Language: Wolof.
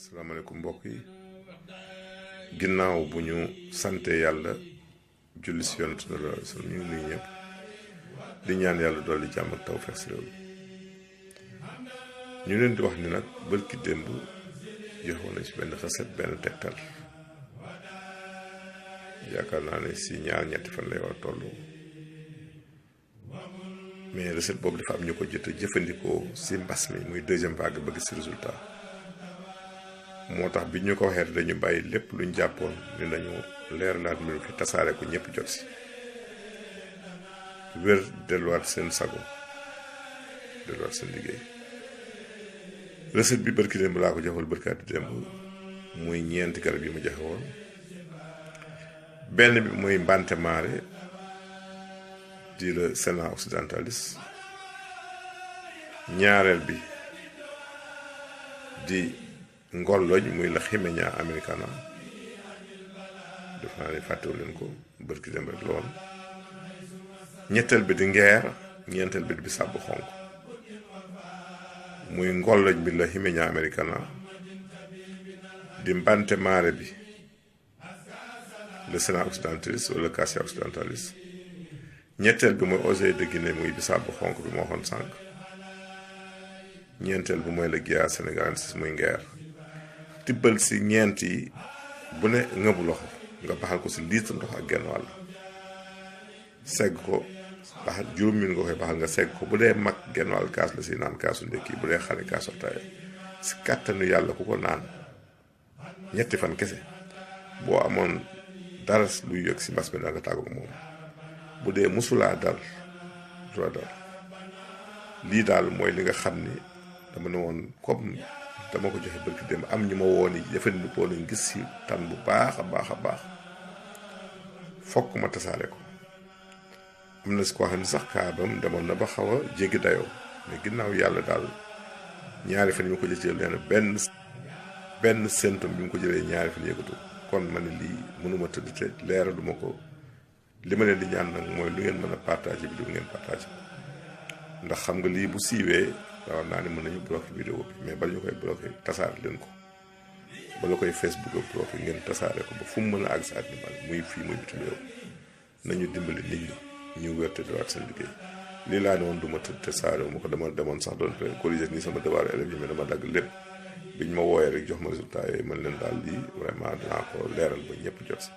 asalaamaaleykum mbokk yi ginnaaw bu ñu sante yàlla julli si yonent sallallahu alayhi wa sallam ñu ngi nuyu ñëpp di ñaan yàlla dolli jàmm ak tawfeex si réew ñu leen di wax ni nag bërki démb joxoon nañ si benn recette benn tegtal yaakaar naa ne si ñetti fan lay war a toll mais recette boobu dafa am ñu ko jot a jëfandikoo si mbas mi muy deuxième vague ba gis résultat moo tax bi ñu ko waxee dañu bàyyi lépp luñ jàppoon ni nañu leeralaat mbir fi tasaare ko ñëpp jot si wér delluwaat seen sago delluwaat seen liggéey recette bi barki démb laa ko joxal barkaati démb muy ñeenti garab yi ma joxe woon benn bi mooy mbante maare di le Senna occidentalis ñaareel bi di ngolloñ muy la Ximeña americana def naa ne fàttewu leen ko bërki dem rek la woon ñetteel bi di ngeer ñeenteel bi di bisaab bu xonk muy ngolloñ bi la Ximeña americana di mbante maare bi le Senna occidentalis wala Cassia occidentalis ñetteel bi mooy Oseille de Guinée muy bisaab bu xonk bi moo waxoon sànq ñeenteel bi mooy la Gia sénégalensis muy ngeer tibbal si ñeent yi bu ne ngëbu loxo nga baxal ko si litre ndox ak genn wàll segg ko baxal juróom min nga koy baxal nga segg ko bu dee mag genn wàll kaas la si naan kaasu ndékki bu dee xale kaasu ataaya si kàttanu yàlla ku ko naan ñetti fan kese boo amoon dara luy yëg si mbas mi da nga tàggu moom bu dee musulaa dal lii daal mooy li nga xam ni dama ne woon comme dama ko joxe barki dem am ñu ma woon yi jëfandikoo nañ gis si tan bu baax a baax fokk ma tasaare ko am na si koo xam ne sax kaabam demoon na ba xaw a jéggi dayoo mais ginnaaw yàlla daal ñaari fan yi ma ko jëlee nee na benn symptôme bi mu ko jëlee ñaari fan yëgatu kon ma ne lii mënuma tëdd te leeraluma ko li ma leen di ñaan nag mooy lu ngeen mën a partager bi du ngeen partager ndax xam nga lii bu siiwee waaw naa ne mën nañu bloqué vidéo bi mais bala ñu koy bloqué tasaare leen ko bala koy Facebook ak bloqué ngeen tasaare ko ba fu mu mën a àgg sa àddina muy fii muy bitim réew nañu dimbali nit ñi ñu wérte dowaat seen liggéey lii laa ne woon du ma tëdd tasaare ma ko dama demoon sax doon corriger nii sama devoir élèves yi mais dama dagg lépp biñ ma wooyee rek jox ma résultat yooyu man leen daal lii vraiment dinaa ko leeral ba ñëpp jot si